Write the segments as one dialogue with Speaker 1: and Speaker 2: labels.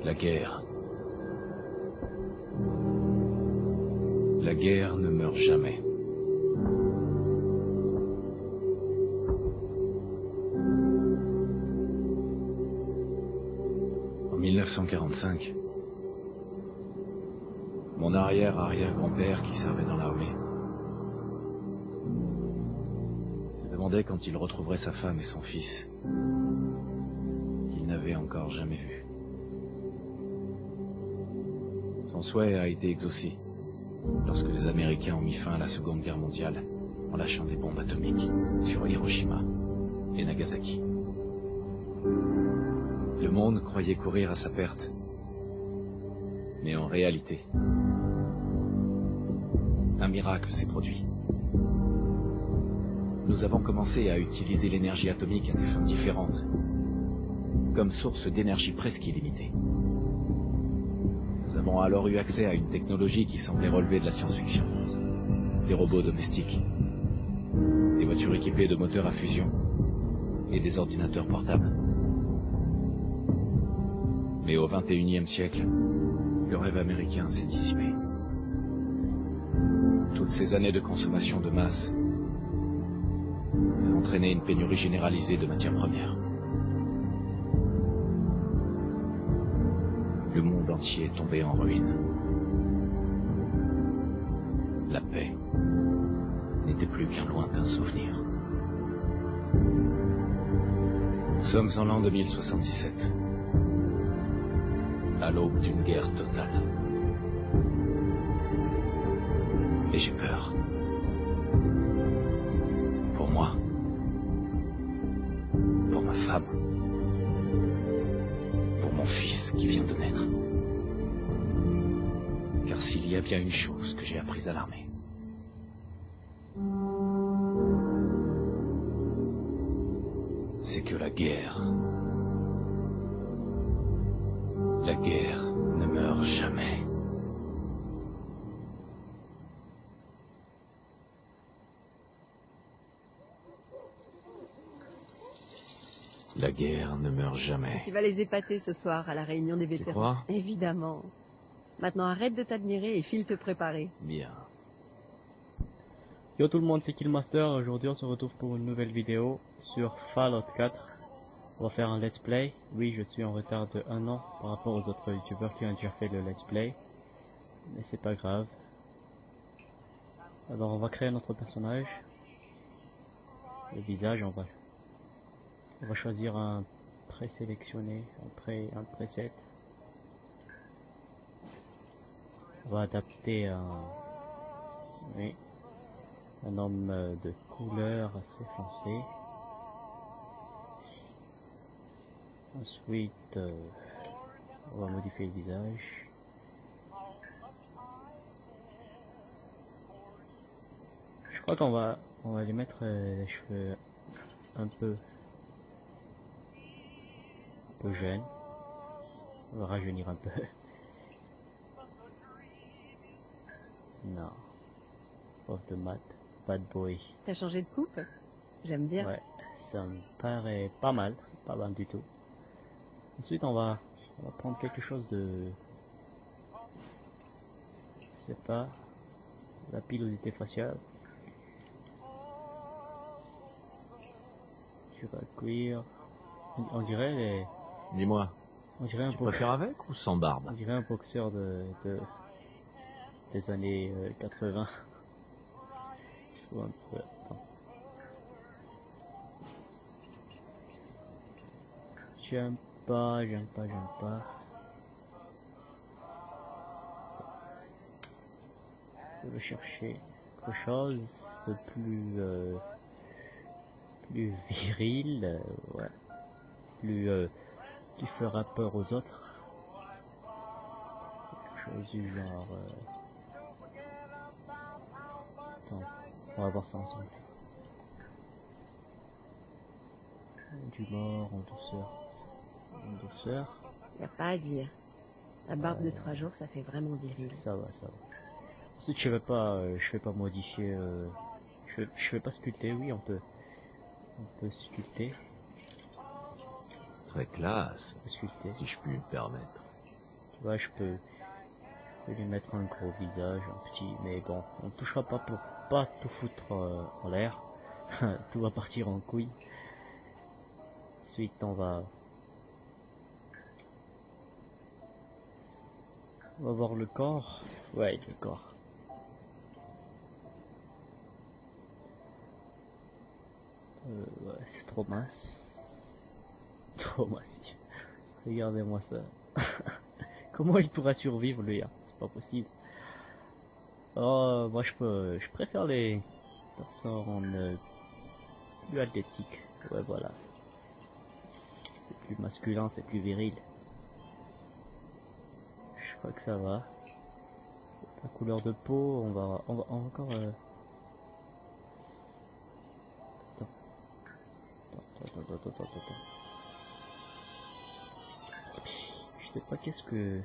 Speaker 1: La guerre. La guerre ne meurt jamais. En 1945, mon arrière-arrière-grand-père qui servait dans l'armée se demandait quand il retrouverait sa femme et son fils, qu'il n'avait encore jamais vus. Son souhait a été exaucé lorsque les Américains ont mis fin à la Seconde Guerre mondiale en lâchant des bombes atomiques sur Hiroshima et Nagasaki. Le monde croyait courir à sa perte, mais en réalité, un miracle s'est produit. Nous avons commencé à utiliser l'énergie atomique à des fins différentes, comme source d'énergie presque illimitée. Nous avons alors eu accès à une technologie qui semblait relever de la science-fiction. Des robots domestiques, des voitures équipées de moteurs à fusion et des ordinateurs portables. Mais au XXIe siècle, le rêve américain s'est dissipé. Toutes ces années de consommation de masse ont entraîné une pénurie généralisée de matières premières. Le monde entier est tombé en ruine. La paix n'était plus qu'un lointain souvenir. Nous sommes en l'an 2077, à l'aube d'une guerre totale. Et j'ai peur. Pour moi, pour ma femme, pour mon fils qui vient de naître. Car s'il y a bien une chose que j'ai apprise à l'armée, c'est que la guerre ne meurt jamais. La guerre ne meurt jamais.
Speaker 2: Tu vas les épater ce soir à la réunion des vétérans.
Speaker 1: Tu crois ?
Speaker 2: Évidemment. Maintenant arrête de t'admirer et file te préparer.
Speaker 1: Bien.
Speaker 3: Yo tout le monde, c'est Killmaster. Aujourd'hui on se retrouve pour une nouvelle vidéo sur Fallout 4. On va faire un let's play. Oui, je suis en retard de 1 an par rapport aux autres youtubeurs qui ont déjà fait le let's play. Mais c'est pas grave. Alors on va créer notre personnage. Le visage, on va choisir un présélectionné, un preset. On va adapter un homme de couleur assez foncée. Ensuite, on va modifier le visage. Je crois qu'on va lui mettre les cheveux un peu jeunes. On va rajeunir un peu. Non. Off the mat. Bad boy.
Speaker 2: T'as changé de coupe? J'aime bien.
Speaker 3: Ouais, ça me paraît pas mal du tout. Ensuite on va prendre quelque chose de, je sais pas, la pilosité faciale. Je vais cuire. On dirait les.
Speaker 1: Dis-moi,
Speaker 3: On dirait un
Speaker 1: tu préfères avec ou sans barbe?
Speaker 3: On dirait un boxeur des années 80. Je vois un peu. Attends. J'aime pas. Je vais chercher quelque chose de plus viril, ouais. Plus qui fera peur aux autres. Quelque chose du genre. Attends, on va voir ça ensemble. Du mort en douceur.
Speaker 2: Y a pas à dire. La barbe de 3 jours, ça fait vraiment viril.
Speaker 3: Ça va. Ensuite, je vais pas modifier. Je vais pas sculpter. Oui, on peut sculpter.
Speaker 1: Très classe,
Speaker 3: Sculpter.
Speaker 1: si je puis me permettre.
Speaker 3: Tu vois, je peux lui mettre un gros visage, un petit, mais bon, on touchera pas pour pas tout foutre en l'air. Tout va partir en couille. Ensuite, on va voir le corps. Ouais, le corps. Ouais, c'est trop mince. Trop mince. Regardez-moi ça. Comment il pourra survivre lui, hein? C'est pas possible. Oh, moi je préfère les personnes plus athlétiques. Ouais, voilà. C'est plus masculin, c'est plus viril. Je crois que ça va. La couleur de peau, on va encore. Attends. Je sais pas qu'est-ce que.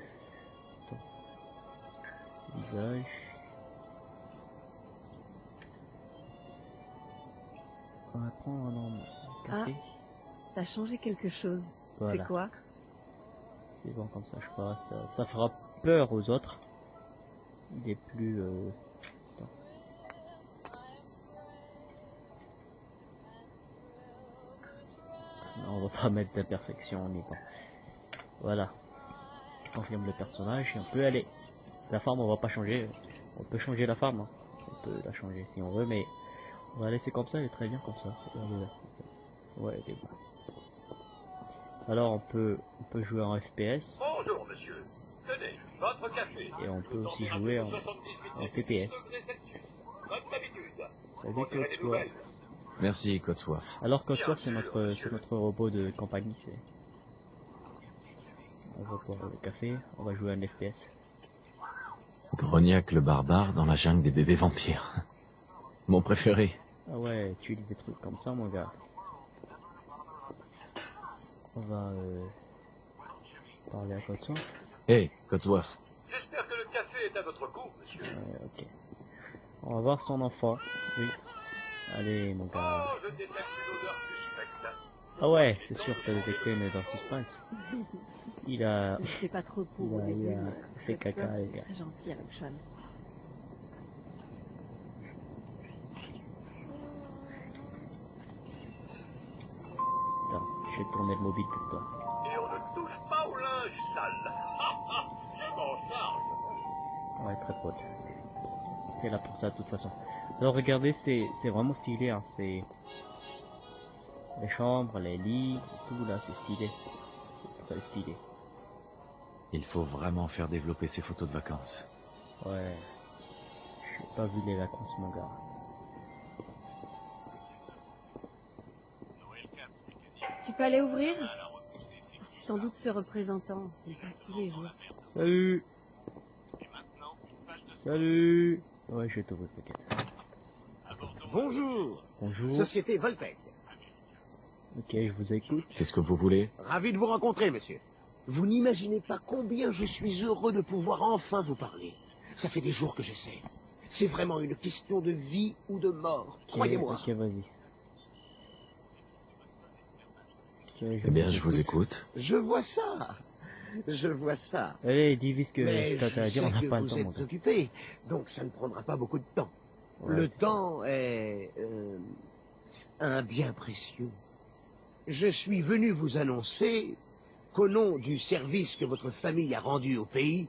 Speaker 3: Attends. Visage. On va prendre un café.
Speaker 2: T'as changé quelque chose.
Speaker 3: Voilà.
Speaker 2: C'est quoi?
Speaker 3: C'est bon comme ça, je crois. Ça fera peur aux autres. Il est plus. Attends. Non, on va pas mettre d'imperfection, on y va. Voilà. On confirme le personnage et on peut aller. La forme, on va pas changer. On peut changer la forme. Hein. On peut la changer si on veut, mais on va la laisser comme ça. Elle est très bien comme ça. Ouais, elle est bonne. Alors on peut jouer en FPS.
Speaker 4: Bonjour monsieur. Tenez, votre café.
Speaker 3: Et on peut aussi jouer en FPS. Salut Codsworth.
Speaker 1: Merci, Codsworth.
Speaker 3: Alors Codsworth, c'est notre robot de compagnie. On va boire le café, on va jouer en FPS.
Speaker 1: Grognac le barbare dans la jungle des bébés vampires. Mon préféré.
Speaker 3: Ah ouais, tu lis des trucs comme ça, mon gars. On va parler à Codsworth.
Speaker 1: Hey, Codsworth.
Speaker 4: J'espère que le café est à votre goût, monsieur.
Speaker 3: Ok. On va voir son enfant. Oui. Allez, mon gars.
Speaker 4: Oh, je détecte une odeur suspecte.
Speaker 3: Ah ouais, c'est sûr, t'as détecté une odeur suspense. Il a...
Speaker 2: Je sais pas trop pour au
Speaker 3: il
Speaker 2: début,
Speaker 3: a
Speaker 2: mais
Speaker 3: fait caca,
Speaker 2: Codsworth,
Speaker 3: les
Speaker 2: c'est
Speaker 3: gars.
Speaker 2: très gentil avec Sean.
Speaker 3: Attends, je vais tourner le mobile pour toi.
Speaker 4: Et on ne touche pas au linge sale. Je m'en charge.
Speaker 3: Ouais, très pote. T'es là pour ça de toute façon. Alors regardez, c'est vraiment stylé, hein. C'est les chambres, les lits, tout là, c'est stylé. C'est très stylé.
Speaker 1: Il faut vraiment faire développer ces photos de vacances.
Speaker 3: Ouais. J'ai pas vu les vacances, mon gars.
Speaker 2: Tu peux aller ouvrir? C'est sans doute ce représentant. Il passe tous les jours.
Speaker 3: Salut. Salut. Ouais, je vais t'ouvrir, t'inquiète.
Speaker 5: Bonjour,
Speaker 3: Bonjour.
Speaker 5: Société Voltec.
Speaker 3: Ok, je vous écoute.
Speaker 1: Qu'est-ce que vous voulez?
Speaker 5: Ravi de vous rencontrer, monsieur. Vous n'imaginez pas combien je suis heureux de pouvoir enfin vous parler. Ça fait des jours que j'essaie. C'est vraiment une question de vie ou de mort, croyez-moi.
Speaker 3: Ok, vas-y. Ok,
Speaker 1: Eh bien, je vous écoute.
Speaker 5: Je vois ça. Je vois ça.
Speaker 3: Allez, dis vite ce que
Speaker 5: Mais
Speaker 3: t'as à
Speaker 5: je
Speaker 3: dire, on
Speaker 5: sais
Speaker 3: n'a
Speaker 5: que
Speaker 3: pas le
Speaker 5: vous
Speaker 3: temps, mon
Speaker 5: êtes
Speaker 3: gars.
Speaker 5: occupé, donc ça ne prendra pas beaucoup de temps.
Speaker 3: Ouais,
Speaker 5: Le
Speaker 3: c'est
Speaker 5: temps est un bien précieux. Je suis venu vous annoncer qu'au nom du service que votre famille a rendu au pays,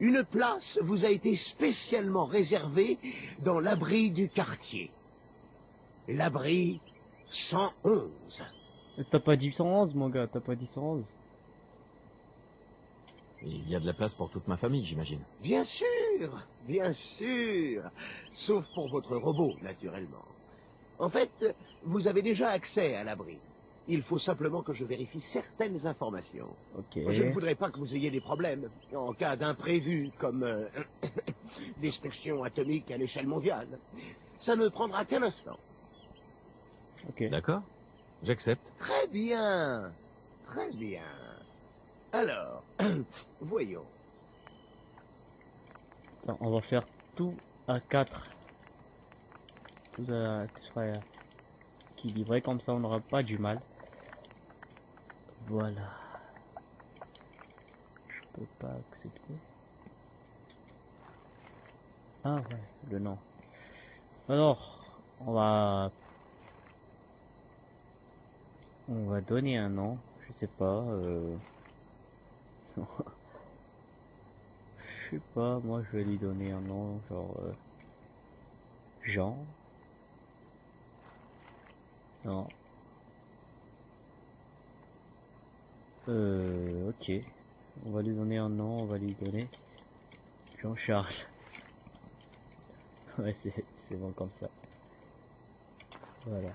Speaker 5: une place vous a été spécialement réservée dans l'abri du quartier. L'abri 111.
Speaker 3: T'as pas dit 111, mon gars, t'as pas dit 111.
Speaker 1: Il y a de la place pour toute ma famille, j'imagine.
Speaker 5: Bien sûr, bien sûr. Sauf pour votre robot, naturellement. En fait, vous avez déjà accès à l'abri. Il faut simplement que je vérifie certaines informations.
Speaker 3: Ok.
Speaker 5: Je ne voudrais pas que vous ayez des problèmes en cas d'imprévu, comme destruction atomique à l'échelle mondiale. Ça ne prendra qu'un instant.
Speaker 3: Ok.
Speaker 1: D'accord? J'accepte.
Speaker 5: Très bien, très bien. Alors, voyons.
Speaker 3: Attends, on va faire tout à 4. Tout sera équilibré, comme ça on n'aura pas du mal. Voilà. Je peut pas accepter. Ah ouais, le nom. Alors, on va donner un nom, je sais pas, je sais pas, moi je vais lui donner un nom, genre, Jean. Non. Ok. On va lui donner un nom, on va lui donner Jean-Charles. Ouais, c'est bon comme ça. Voilà.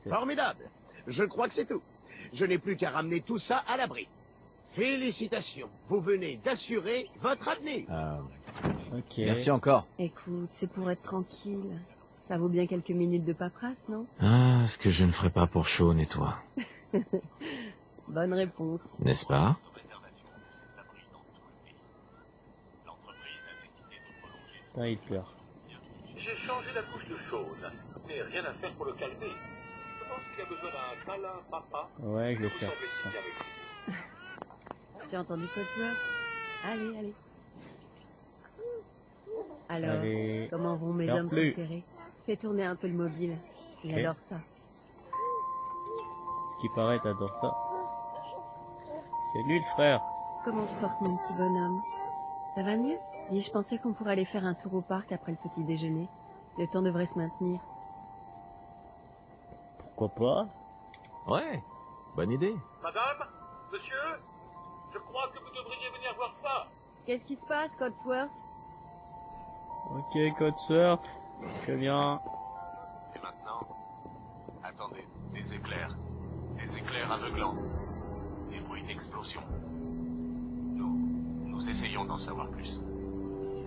Speaker 5: Formidable. Je crois que c'est tout. Je n'ai plus qu'à ramener tout ça à l'abri. Félicitations. Vous venez d'assurer votre avenir.
Speaker 3: Ok.
Speaker 1: Merci encore.
Speaker 2: Écoute, c'est pour être tranquille. Ça vaut bien quelques minutes de paperasse, non?
Speaker 6: Ah, ce que je ne ferais pas pour Sean et toi.
Speaker 2: Bonne réponse.
Speaker 6: N'est-ce pas?
Speaker 3: Ah, il pleure.
Speaker 4: J'ai changé la couche de Sean, mais rien à faire pour le calmer. Je pense qu'il a besoin d'un câlin, papa.
Speaker 3: Ouais, je vais
Speaker 4: Vous
Speaker 3: faire.
Speaker 4: semblez si bien maîtrisé.
Speaker 2: Tu as entendu Codsworth? Allez, allez. Alors,
Speaker 3: Allez.
Speaker 2: comment vont mes
Speaker 3: Pleure
Speaker 2: hommes
Speaker 3: plus.
Speaker 2: préférés? Fais tourner un peu le mobile. Il
Speaker 3: Ok.
Speaker 2: adore ça.
Speaker 3: Ce qui paraît, t'adores ça. C'est lui le frère.
Speaker 2: Comment se porte mon petit bonhomme? Ça va mieux? Dis, je pensais qu'on pourrait aller faire un tour au parc après le petit déjeuner. Le temps devrait se maintenir.
Speaker 3: Pourquoi pas?
Speaker 6: Ouais, bonne idée.
Speaker 4: Madame, monsieur, je crois que vous devriez venir voir ça.
Speaker 2: Qu'est-ce qui se passe, Codsworth?
Speaker 3: Ok, Codsworth. Je viens.
Speaker 7: Et maintenant, attendez, des éclairs aveuglants, des bruits d'explosion. Nous essayons d'en savoir plus.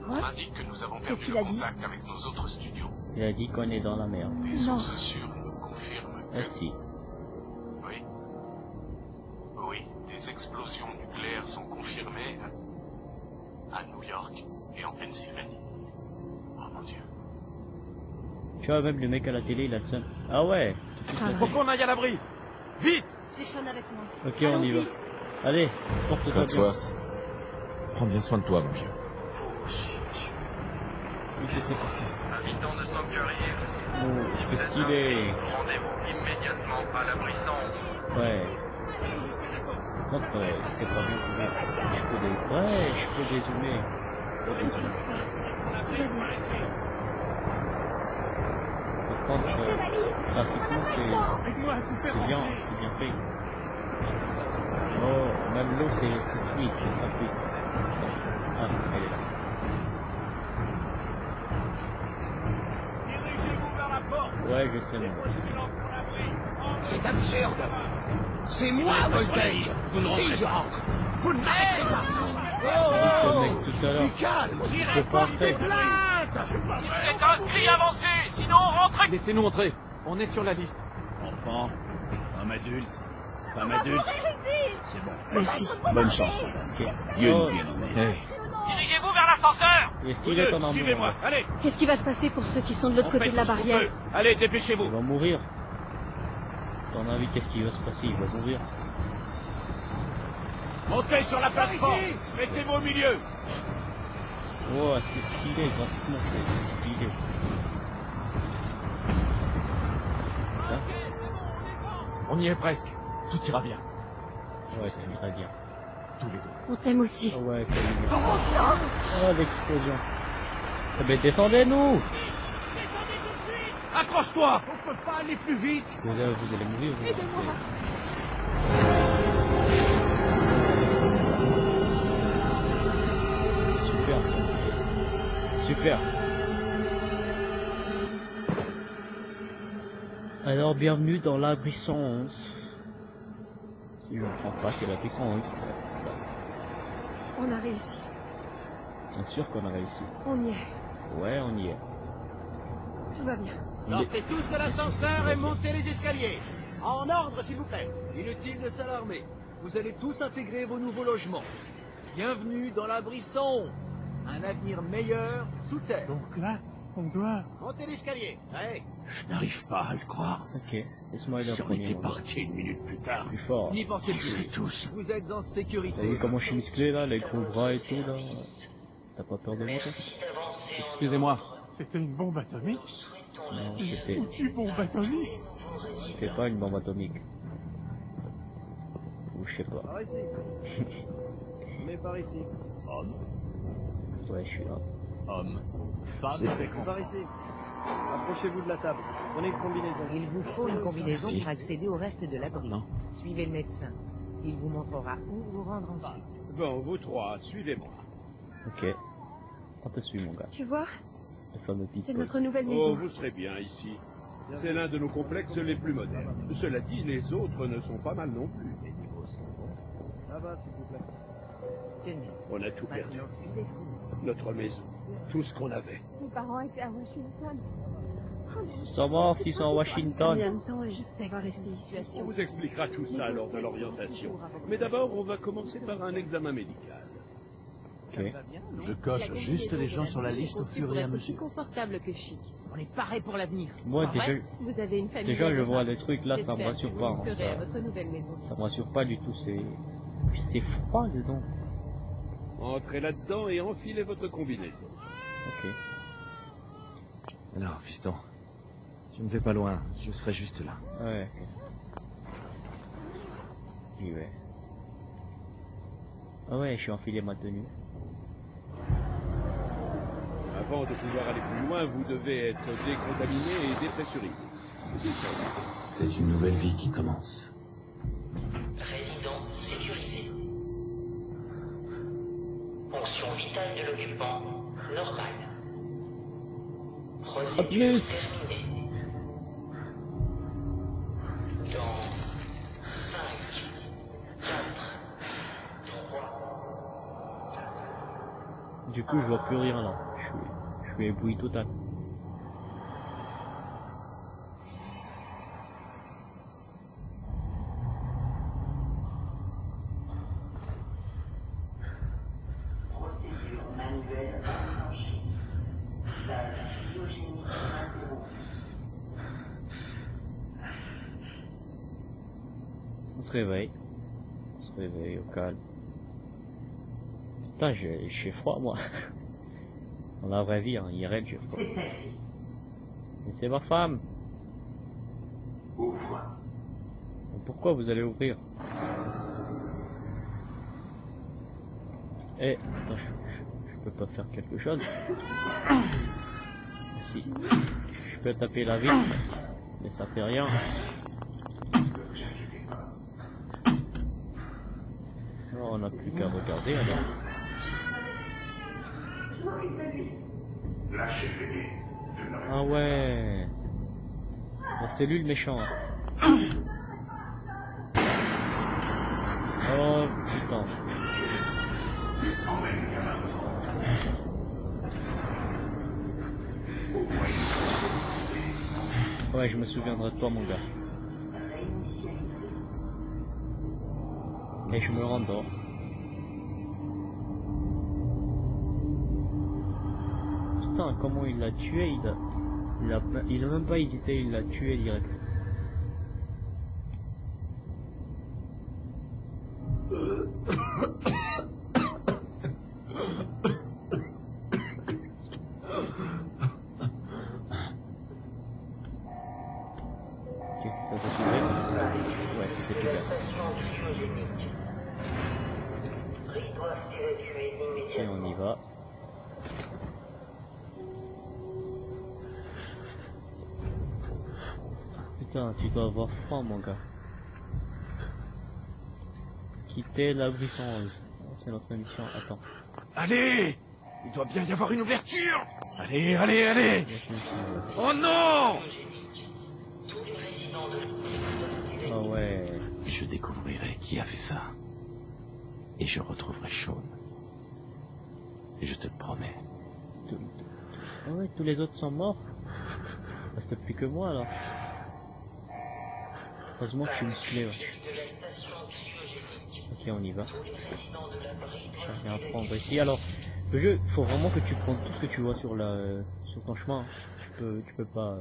Speaker 7: On
Speaker 2: Quoi?
Speaker 7: indique que nous avons
Speaker 2: Qu'est-ce
Speaker 7: perdu
Speaker 2: qu'il
Speaker 7: le
Speaker 2: a dit?
Speaker 7: contact avec nos autres studios.
Speaker 3: Il a dit qu'on est dans la merde.
Speaker 7: Des sources sûres nous confirment que...
Speaker 3: Ah si.
Speaker 7: Oui. Oui, des explosions nucléaires sont confirmées à New York et en Pennsylvanie. Oh mon Dieu.
Speaker 3: Tu vois, même le mec à la télé, il a le seum. Ah ouais. tout de suite,
Speaker 2: Ah
Speaker 3: là.
Speaker 2: ouais.
Speaker 1: qu'on aille à l'abri. Vite.
Speaker 2: J'ai Sean avec moi.
Speaker 3: Ok, on y va.
Speaker 2: Allons-y.
Speaker 3: Allez, porte-toi bien.
Speaker 6: Codsworth, prends bien soin de toi, mon vieux.
Speaker 7: Vous aussi, monsieur.
Speaker 3: Oui, je sais pas.
Speaker 8: Habitants de Sanctuary Hills,
Speaker 3: Oh,
Speaker 8: si
Speaker 3: c'est
Speaker 8: vous êtes
Speaker 3: stylé.
Speaker 8: inscrits, rendez-vous immédiatement à l'abri 111.
Speaker 3: Ouais. Par contre, c'est pas bien trouvé. Je peux des... Ouais, je peux dézoomer. Par contre, graphiquement, c'est bien fait. Oh, même l'eau, c'est fluide, c'est pas fluide. Ah, elle est là.
Speaker 4: Dirigez-vous vers la porte.
Speaker 3: Ouais, je sais, moi.
Speaker 5: C'est absurde. C'est moi, Voltaire. Si je rentre, vous ne m'arrêtez pas.
Speaker 3: C'est ce mec tout à l'heure.
Speaker 5: Du calme.
Speaker 3: Je peux pas entrer.
Speaker 4: Si vous êtes inscrits, avancez, sinon rentrez.
Speaker 1: Laissez-nous entrer. On est sur la liste.
Speaker 9: Enfant, homme adulte, femme adulte. C'est bon.
Speaker 2: Merci.
Speaker 9: Bonne chance, madame.
Speaker 3: Ok.
Speaker 9: Dieu
Speaker 3: Oh,
Speaker 9: nous bien nommé.
Speaker 6: Hey,
Speaker 4: Dirigez-vous vers l'ascenseur.
Speaker 3: il est
Speaker 9: Vous
Speaker 3: stylé
Speaker 9: deux,
Speaker 3: ton amour.
Speaker 9: suivez-moi. Allez,
Speaker 2: Qu'est-ce qui va se passer pour ceux qui sont de l'autre
Speaker 9: on
Speaker 2: côté
Speaker 9: fait
Speaker 2: de la
Speaker 9: tout ce qu'on
Speaker 2: barrière?
Speaker 9: peut. Allez, dépêchez-vous.
Speaker 3: Il va mourir. Ton avis, qu'est-ce qui va se passer? Il va mourir.
Speaker 9: Montez sur la plateforme. Mettez-vous au milieu.
Speaker 3: Oh, c'est stylé, graphiquement, c'est stylé. Hein?
Speaker 1: On y est presque. Tout ira bien.
Speaker 3: Ouais, ça ira bien.
Speaker 1: Tous les deux.
Speaker 2: On t'aime aussi.
Speaker 3: Ah ouais, ça ira bien. Oh, l'explosion. Eh ben, descendez-nous!
Speaker 1: Accroche-toi.
Speaker 5: On peut pas aller plus vite.
Speaker 3: Vous allez mourir, vous. C'est super, ça, c'est super. Alors, bienvenue dans l'abri 111. Si je ne me trompe pas, c'est l'abri 111, c'est ça.
Speaker 2: On a réussi.
Speaker 3: Bien sûr qu'on a réussi.
Speaker 2: On y est.
Speaker 3: Ouais, on y est.
Speaker 2: Tout va bien.
Speaker 5: Sortez tous de l'ascenseur et montez les escaliers. En ordre, s'il vous plaît.
Speaker 10: Inutile de s'alarmer. Vous allez tous intégrer vos nouveaux logements. Bienvenue dans l'abri 111. Un avenir meilleur sous terre.
Speaker 9: Donc là, On doit...
Speaker 5: Montez l'escalier. Allez.
Speaker 9: Je n'arrive pas à le croire.
Speaker 3: Ok, laisse-moi aller en
Speaker 9: Si on
Speaker 3: premier.
Speaker 9: était
Speaker 3: mon gars.
Speaker 9: parti une minute plus tard,
Speaker 3: Plus fort.
Speaker 10: N'y pensez
Speaker 9: on serait
Speaker 10: plus.
Speaker 9: tous...
Speaker 10: Vous êtes en
Speaker 3: T'as
Speaker 10: sécurité.
Speaker 3: vu comment je suis musclé là, les gros bras et tout là? T'as pas peur de moi toi?
Speaker 1: Excusez-moi.
Speaker 9: C'était une bombe atomique?
Speaker 3: Non,
Speaker 9: Une
Speaker 3: c'était
Speaker 9: foutue bombe atomique?
Speaker 3: pas une bombe atomique. Ou je sais pas.
Speaker 10: Par ici. Mais par ici.
Speaker 9: Homme,
Speaker 3: Ouais, je suis là.
Speaker 9: homme, femme avec enfant.
Speaker 10: Par ici. Approchez-vous de la table. Prenez une combinaison.
Speaker 11: Il vous faut une combinaison
Speaker 1: Merci.
Speaker 11: pour accéder au reste de l'abri.
Speaker 1: Non.
Speaker 11: Suivez le médecin. Il vous montrera où vous rendre ensuite.
Speaker 9: Bon, vous trois, suivez-moi.
Speaker 3: Ok. On te suit mon gars.
Speaker 2: Tu vois,
Speaker 3: Le fameux
Speaker 2: c'est
Speaker 3: people.
Speaker 2: notre nouvelle
Speaker 12: Oh,
Speaker 2: maison.
Speaker 12: vous serez bien ici. C'est l'un de nos complexes les plus modernes. Cela dit, les autres ne sont pas mal non plus.
Speaker 10: Là-bas, s'il vous plaît.
Speaker 11: Tenez.
Speaker 12: On a tout perdu.
Speaker 11: Maintenant, suivez ce qu'on dit.
Speaker 12: Notre maison. Tout ce qu'on avait.
Speaker 2: Mes parents étaient à Washington.
Speaker 3: Ils sont morts s'ils sont à Washington.
Speaker 2: Combien de temps ai-je savoir rester ici?
Speaker 12: On vous expliquera tout ça lors de l'orientation. Mais d'abord, on va commencer par un examen médical.
Speaker 3: Ok.
Speaker 6: Je coche juste les gens sur la liste au fur et à
Speaker 2: Aussi
Speaker 6: mesure.
Speaker 2: confortable que chic.
Speaker 11: On est paré pour l'avenir.
Speaker 3: Moi
Speaker 11: Pas
Speaker 3: déjà,
Speaker 11: vrai?
Speaker 2: Vous avez une famille.
Speaker 3: déjà je
Speaker 2: à
Speaker 3: vois
Speaker 2: Nova.
Speaker 3: les trucs là, ça me
Speaker 2: J'espère
Speaker 3: rassure
Speaker 2: que
Speaker 3: pas.
Speaker 2: vous
Speaker 3: hein,
Speaker 2: serez à
Speaker 3: ça,
Speaker 2: votre nouvelle maison.
Speaker 3: ça me rassure pas du tout. C'est froid dedans.
Speaker 12: Entrez là-dedans et enfilez votre combinaison.
Speaker 3: Ok.
Speaker 1: Alors, fiston. Je ne vais pas loin. Je serai juste là.
Speaker 3: Ouais. Ok. J'y vais. Ah ouais, je suis enfilé ma tenue.
Speaker 12: Avant de pouvoir aller plus loin, vous devez être décontaminé et dépressurisé.
Speaker 1: C'est une nouvelle vie qui commence.
Speaker 13: Résident sécurisé. Fonction vitale de l'occupant normale. Procédure terminée. Dans 5, 4, 3.
Speaker 3: Du coup, je vois plus rien là. Je suis ébloui total.
Speaker 13: Procédure manuelle enclenchée. Phase cryogénique interrompue.
Speaker 3: On se réveille. On se réveille au calme. Putain, j'ai froid moi. Dans la vraie vie, hein, IRL, j'ai froid. Mais c'est ma femme.
Speaker 13: Ouvre.
Speaker 3: Pourquoi vous allez ouvrir? Eh, attends, je peux pas faire quelque chose? Si. Je peux taper la vitre, mais ça fait rien. Non, on n'a plus qu'à regarder alors. Ah ouais. C'est lui le méchant. Oh putain. Ouais, je me souviendrai de toi mon gars. Et je me rendors. Putain, comment il l'a tué, il a même pas hésité, il l'a tué direct. Ok, ça va s'ouvrir. Ouais, c'est tout bien. Et on y va. Putain, tu dois avoir froid mon gars. Quitter l'abri 111. C'est notre mission, attends.
Speaker 9: Allez! Il doit bien y avoir une ouverture! Allez, allez, allez! Oh non!
Speaker 3: Ah ouais.
Speaker 1: Je découvrirai qui a fait ça. Et je retrouverai Sean. Je te le promets.
Speaker 3: Ah ouais, tous les autres sont morts. Il reste plus que moi alors. Heureusement que je suis musclé. Ouais. Ok, on y va. J'ai rien à prendre ici. Alors, le jeu, faut vraiment que tu prennes tout ce que tu vois sur sur ton chemin. Tu peux pas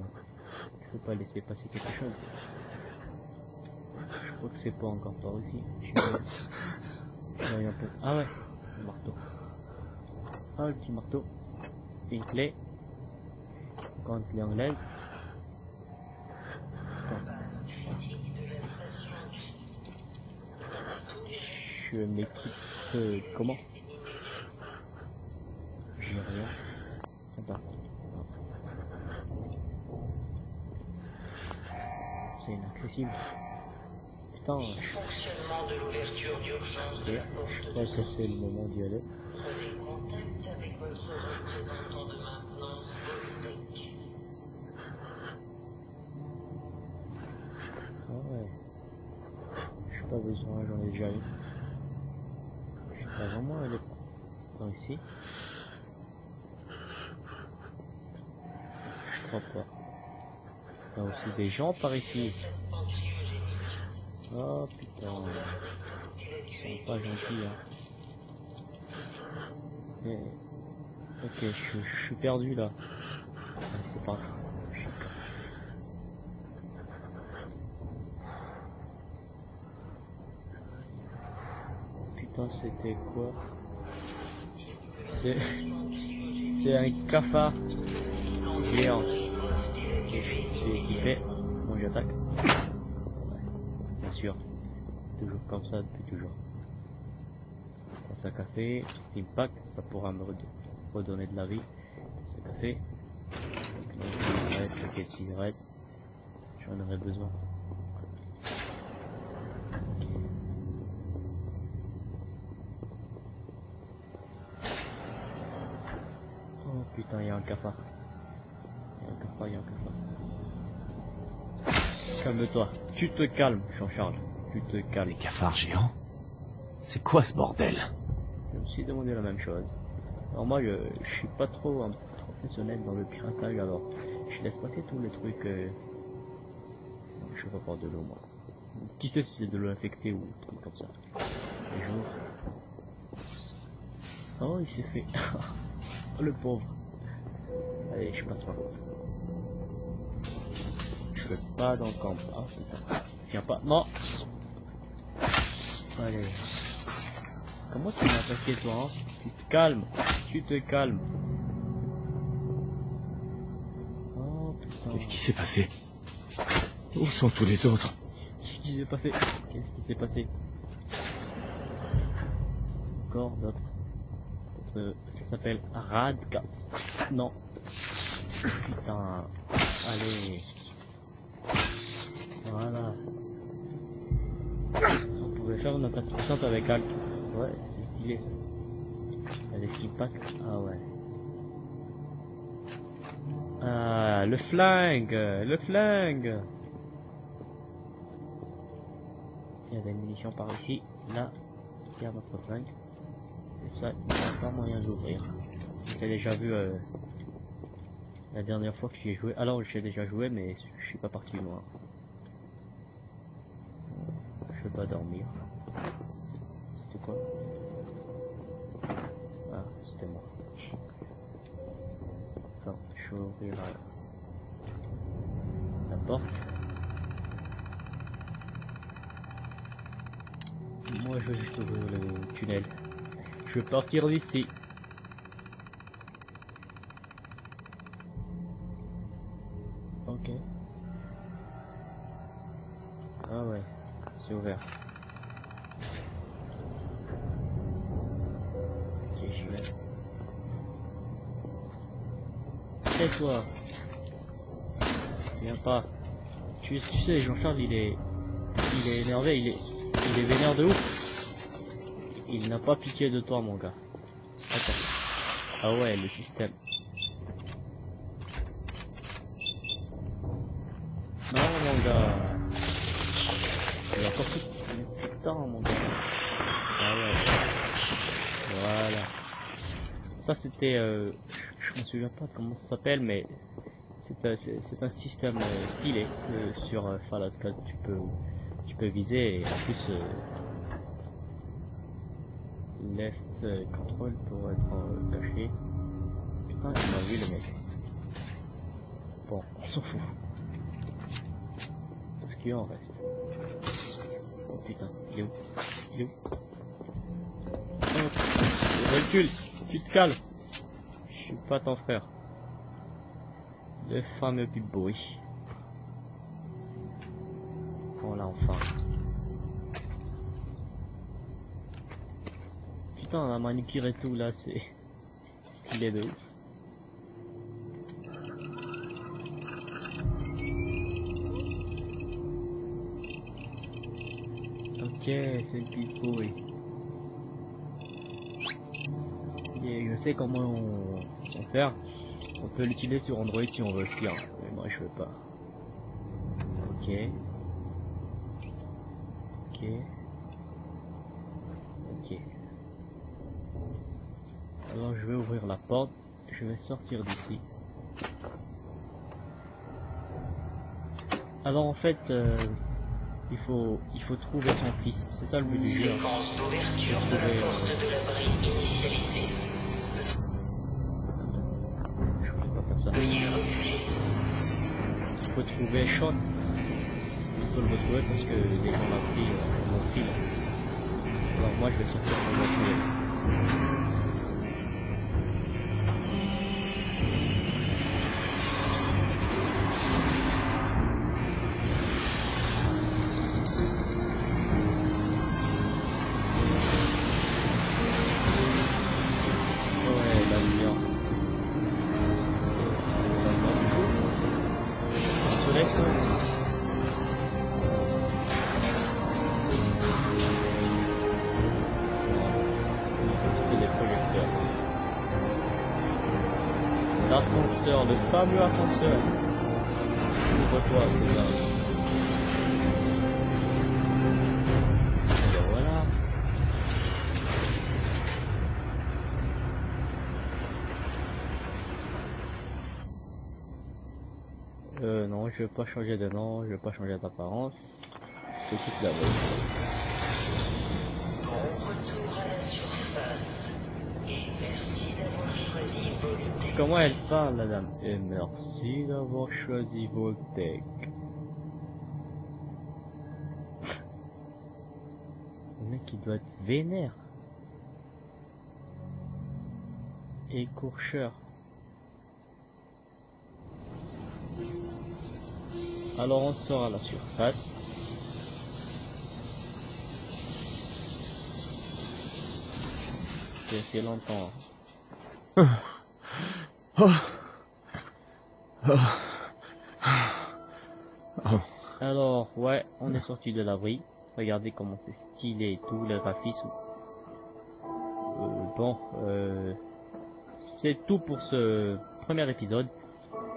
Speaker 3: laisser passer quelque chose. Je crois que c'est pas encore par ici. Ah ouais, le marteau. Ah, le petit marteau. Une clé. Encore une clé anglaise. Je m'équipe comment? J'ai rien. Attends. C'est inaccessible. Putain.
Speaker 13: Dysfonctionnement de l'ouverture d'urgence de la porte.
Speaker 3: Ouais, ça c'est le moment d'y aller.
Speaker 13: Prenez contact avec votre représentant de maintenance Voltec.
Speaker 3: Ah ouais. J'ai pas besoin, j'en ai déjà eu. Je vais vraiment aller par ici. Je crois pas. Il y a aussi des gens par ici. Oh putain. Ils sont pas gentils hein. Mais... Ok, je suis perdu là. C'est pas grave. Putain, c'était quoi? C'est un cafard géant. Ok, je suis équipé. Bon, j'attaque. Ouais, bien sûr. Toujours comme ça depuis toujours. Tasse à café, Steam Pack, ça pourra me redonner de la vie. Tasse à café. Cigarette, paquet de cigarettes. J'en aurais besoin. Oh putain, il y a un cafard. Il y a un cafard. Calme-toi. Tu te calmes, Jean-Charles. Tu te calmes.
Speaker 1: Les cafards géants? C'est quoi ce bordel?
Speaker 3: Je me suis demandé la même chose. Alors moi, je suis pas trop un professionnel dans le piratage, alors je laisse passer tous les trucs. Je vais pas boire de l'eau, moi. Qui sait si c'est de l'eau infectée ou un truc comme ça. Les jours. Oh, il s'est fait. Oh, le pauvre. Allez, je passe par là. Je peux pas dans le camp. Ah putain. Viens pas. Non. Allez. Comment tu m'as attaqué toi hein? Tu te calmes. Tu te calmes. Oh putain.
Speaker 1: Qu'est-ce qui s'est passé? Où sont tous les autres?
Speaker 3: Qu'est-ce qui s'est passé? Qu'est-ce qui s'est passé? Encore d'autres. Ça s'appelle Radka. Non. Putain. Allez. Voilà. On pouvait faire une attaque puissante avec Alt. Ouais, c'est stylé ça. Il y a des skill packs. Ah ouais. Ah, le flingue. Le flingue. Il y a des munitions par ici. Là, il y a notre flingue. Et ça, il n'y a pas moyen d'ouvrir. J'ai déjà vu la dernière fois que j'y ai joué. Alors, j'ai déjà joué, mais je suis pas parti loin. Je vais pas dormir. C'était quoi? Ah, c'était moi. Attends, je vais ouvrir la porte. Moi, je vais juste ouvrir le tunnel. Je vais partir d'ici. Ok. Ah ouais, c'est ouvert. Ok, j'y vais. Et toi? Viens pas. Tu sais, Jean-Charles, il est énervé, il est vénère de ouf. Il n'a pas pitié de toi, mon gars. Attends. Ah ouais, le système. Non, mon gars. Il a encore putain, mon gars. Ah ouais. Voilà. Ça, c'était... je me souviens pas comment ça s'appelle, mais... C'est un système stylé sur Fallout 4. Tu peux viser et en plus... left control pour être caché. Putain, il m'a vu le mec. Bon, on s'en fout. Tout ce qu'il en reste. Oh putain, il est où? Il est où? Oh, recule, tu te calmes. Je suis pas ton frère. Le fameux Big Boy. On l'a enfin. Putain, la manucure et tout là, c'est stylé de ouf. Ok, c'est le Big Boy. Et je sais comment on s'en sert. On peut l'utiliser sur Android si on veut aussi, hein. Mais moi je veux pas. Ok. Ok. Ok. Alors je vais ouvrir la porte. Je vais sortir d'ici. Alors en fait, il faut trouver son fils. C'est ça le but du jeu.
Speaker 13: Séquence d'ouverture de la porte de l'abri initialisée.
Speaker 3: Je voulais pas faire ça.
Speaker 13: Veuillez reculer.
Speaker 3: Il faut trouver Sean. Il faut le retrouver parce que les gens l'ont pris, l'ont pris là. Alors moi je vais sortir pour le retrouver. L'ascenseur, le fameux ascenseur. Ouvre-toi, c'est là. Et voilà. Non, je veux pas changer de nom, je veux pas changer d'apparence. C'est toute la vraie.
Speaker 13: Bon retour à la surface. Et merci d'avoir choisi Voltec.
Speaker 3: Comment elle parle, la dame? Et merci d'avoir choisi Voltec. Le mec, il doit être vénère. Écorcheur. Alors on sort à la surface. C'est assez longtemps. Alors, ouais, on est sorti de l'abri. Regardez comment c'est stylé et tout, le graphisme. C'est tout pour ce premier épisode.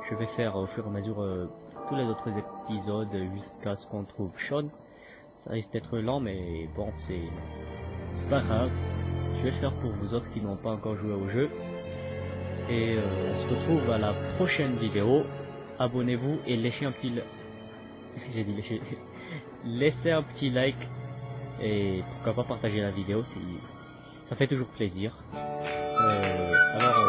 Speaker 3: Je vais faire au fur et à mesure tous les autres épisodes jusqu'à ce qu'on trouve Sean. Ça risque d'être lent, mais bon, c'est pas grave. Je vais le faire pour vous autres qui n'ont pas encore joué au jeu. Et on se retrouve à la prochaine vidéo. Abonnez-vous et laissez un petit... J'ai dit laissez... laissez un petit like. Et pourquoi pas partager la vidéo, ça fait toujours plaisir. Alors...